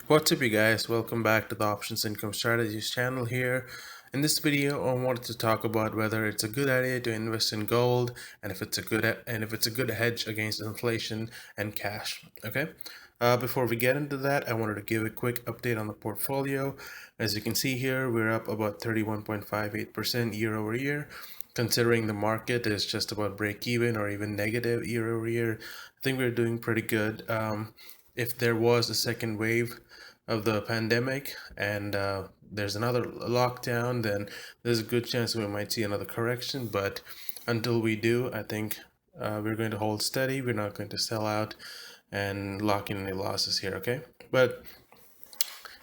What's up, you guys? Welcome back to the Options Income Strategies channel here. In this video, I wanted to talk about whether it's a good idea to invest in gold and if it's a good hedge against inflation and cash. Okay. Before we get into that, I wanted to give a quick update on the portfolio. As you can see here, we're up about 31.58% year over year. Considering the market is just about break even or even negative year over year, I think we're doing pretty good. If there was a second wave of the pandemic and there's another lockdown, then there's a good chance we might see another correction. But until we do, I think we're going to hold steady. We're not going to sell out and lock in any losses here, okay? But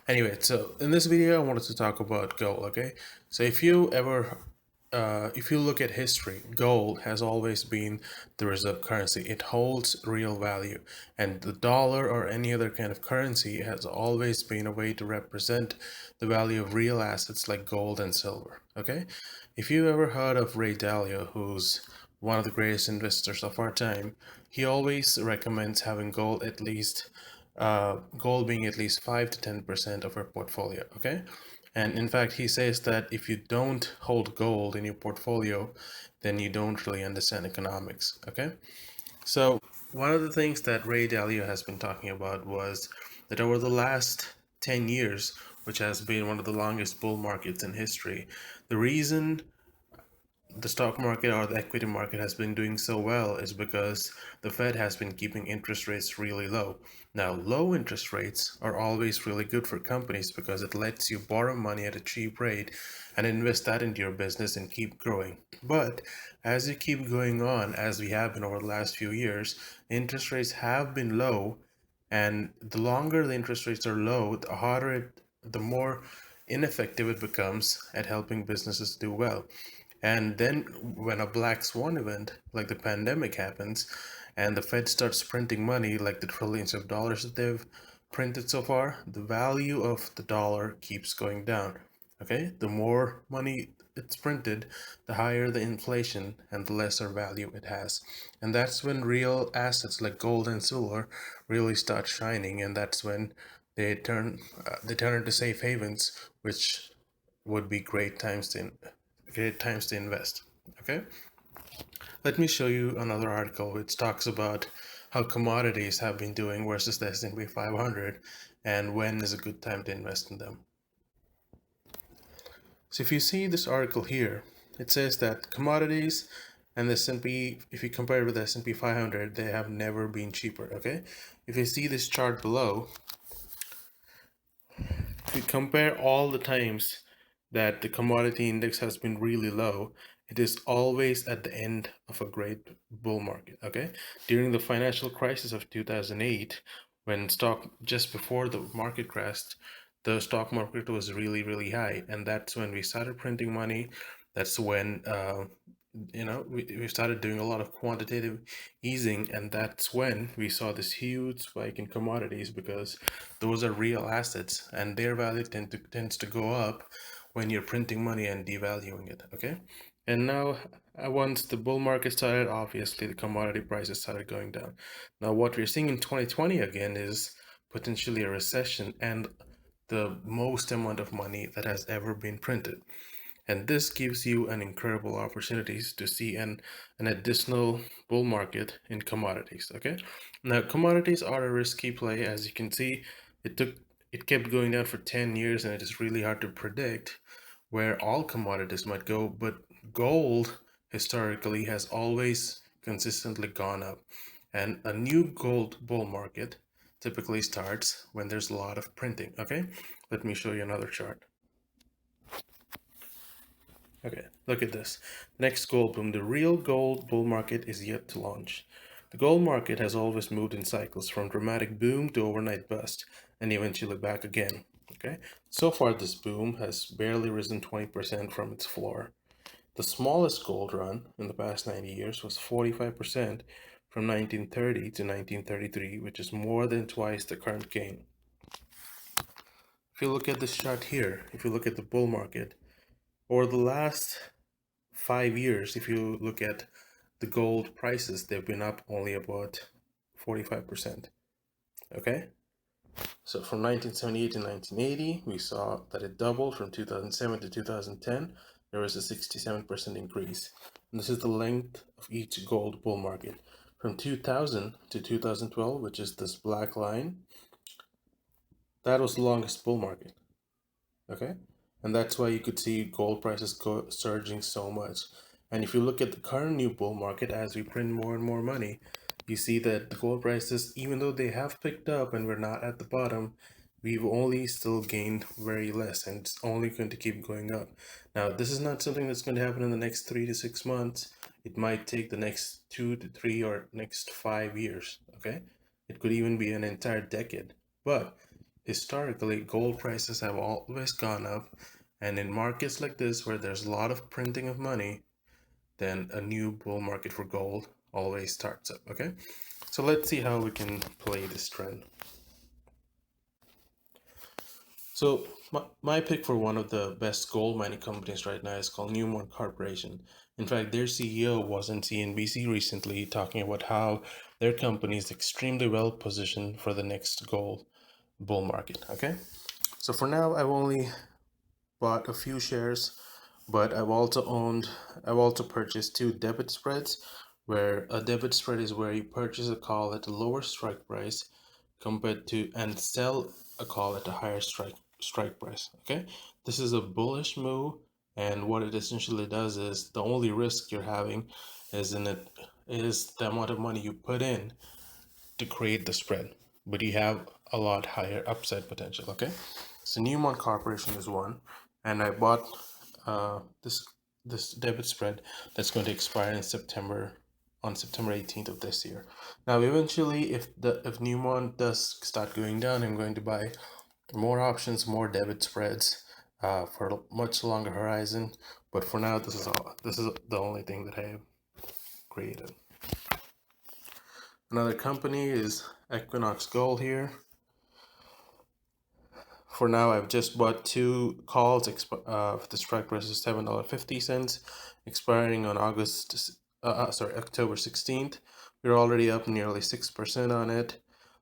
anyway, so in this video, I wanted to talk about gold, okay? So if you look at history, gold has always been the reserve currency. It holds real value, and the dollar or any other kind of currency has always been a way to represent the value of real assets like gold and silver, okay? If you ever heard of Ray Dalio, who's one of the greatest investors of our time, he always recommends having gold being at least 5 to 10% of our portfolio, okay? And in fact, he says that if you don't hold gold in your portfolio, then you don't really understand economics, okay? So, one of the things that Ray Dalio has been talking about was that over the last 10 years, which has been one of the longest bull markets in history, the reason the stock market or the equity market has been doing so well is because the Fed has been keeping interest rates really low. Now, low interest rates are always really good for companies because it lets you borrow money at a cheap rate and invest that into your business and keep growing. But as you keep going on, as we have been over the last few years, interest rates have been low, and the longer the interest rates are low, the more ineffective it becomes at helping businesses do well. And then when a black swan event like the pandemic happens and the Fed starts printing money like the trillions of dollars that they've printed so far, the value of the dollar keeps going down. Okay? The more money it's printed, the higher the inflation and the lesser value it has. And that's when real assets like gold and silver really start shining, and that's when they turn into safe havens, which would be great times to invest. Okay, let me show you another article which talks about how commodities have been doing versus the S&P 500 and when is a good time to invest in them. So if you see this article here, it says that commodities and the S&P, if you compare it with the S&P 500, they have never been cheaper. Okay, if you see this chart below, if you compare all the times that the commodity index has been really low, it is always at the end of a great bull market. Okay, during the financial crisis of 2008, when stock just before the market crashed, the stock market was really high, and that's when we started printing money. That's when we started doing a lot of quantitative easing, and that's when we saw this huge spike in commodities because those are real assets and their value tends to go up when you're printing money and devaluing it. Okay, and now once the bull market started, obviously the commodity prices started going down. Now what we're seeing in 2020 again is potentially a recession and the most amount of money that has ever been printed, and this gives you an incredible opportunities to see an additional bull market in commodities. Okay, now commodities are a risky play. As you can see, it kept going down for 10 years, and it is really hard to predict where all commodities might go, but gold historically has always consistently gone up, and a new gold bull market typically starts when there's a lot of printing. Okay, let me show you another chart. Okay, look at this. Next gold boom. The real gold bull market is yet to launch. The gold market has always moved in cycles from dramatic boom to overnight bust and eventually back again. Okay, so far this boom has barely risen 20% from its floor. The smallest gold run in the past 90 years was 45% from 1930 to 1933, which is more than twice the current gain. If you look at this chart here, if you look at the bull market, over the last 5 years, if you look at the gold prices, they've been up only about 45%. Okay? So from 1978 to 1980, we saw that it doubled. From 2007 to 2010, there was a 67% increase. And this is the length of each gold bull market. From 2000 to 2012, which is this black line, that was the longest bull market. Okay, and that's why you could see gold prices go surging so much. And if you look at the current new bull market, as we print more and more money, you see that the gold prices, even though they have picked up and we're not at the bottom, we've only still gained very less, and it's only going to keep going up. Now, this is not something that's going to happen in the next 3 to 6 months. It might take the next 2 to 3 or next 5 years. Okay, it could even be an entire decade. But historically, gold prices have always gone up, and in markets like this where there's a lot of printing of money, then a new bull market for gold always starts up. Okay, so let's see how we can play this trend. So my pick for one of the best gold mining companies right now is called Newmont Corporation. In fact, their CEO was on CNBC recently talking about how their company is extremely well positioned for the next gold bull market. Okay, so for now, I've only bought a few shares, but I've also purchased two debit spreads, where a debit spread is where you purchase a call at a lower strike price compared to and sell a call at a higher strike price. Okay, this is a bullish move, and what it essentially does is the only risk you're having is the amount of money you put in to create the spread, but you have a lot higher upside potential. Okay, so Newmont Corporation is one, and I bought this debit spread that's going to expire in September, on September 18th of this year. Now, eventually, if Newmont does start going down, I'm going to buy more options, more debit spreads for a much longer horizon. But for now, this is the only thing that I have created. Another company is Equinox Gold here. For now, I've just bought two calls. The strike price is $7.50, expiring on October 16th. We're already up nearly 6% on it,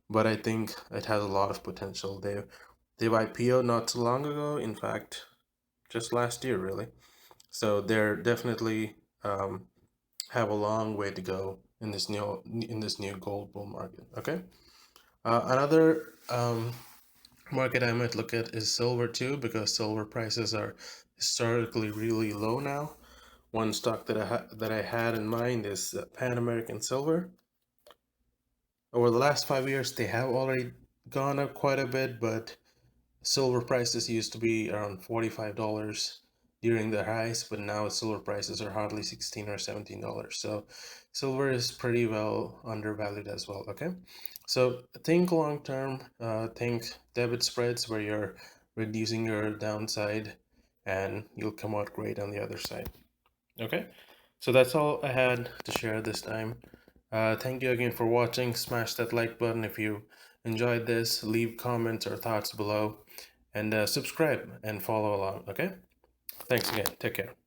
but I think it has a lot of potential. They've IPO'd not too long ago. In fact, just last year, really. So they're definitely have a long way to go in this new gold bull market. Okay. Another market I might look at is silver too, because silver prices are historically really low now. One stock that I had in mind is Pan American Silver. Over the last 5 years, they have already gone up quite a bit, but silver prices used to be around $45 during the highs, but now silver prices are hardly $16 or $17. So silver is pretty well undervalued as well. Okay, so think long term. Think debit spreads where you're reducing your downside, and you'll come out great on the other side. Okay, so that's all I had to share this time. Thank you again for watching. Smash that like button if you enjoyed this. Leave comments or thoughts below, and subscribe and follow along. Okay, thanks again. Take care.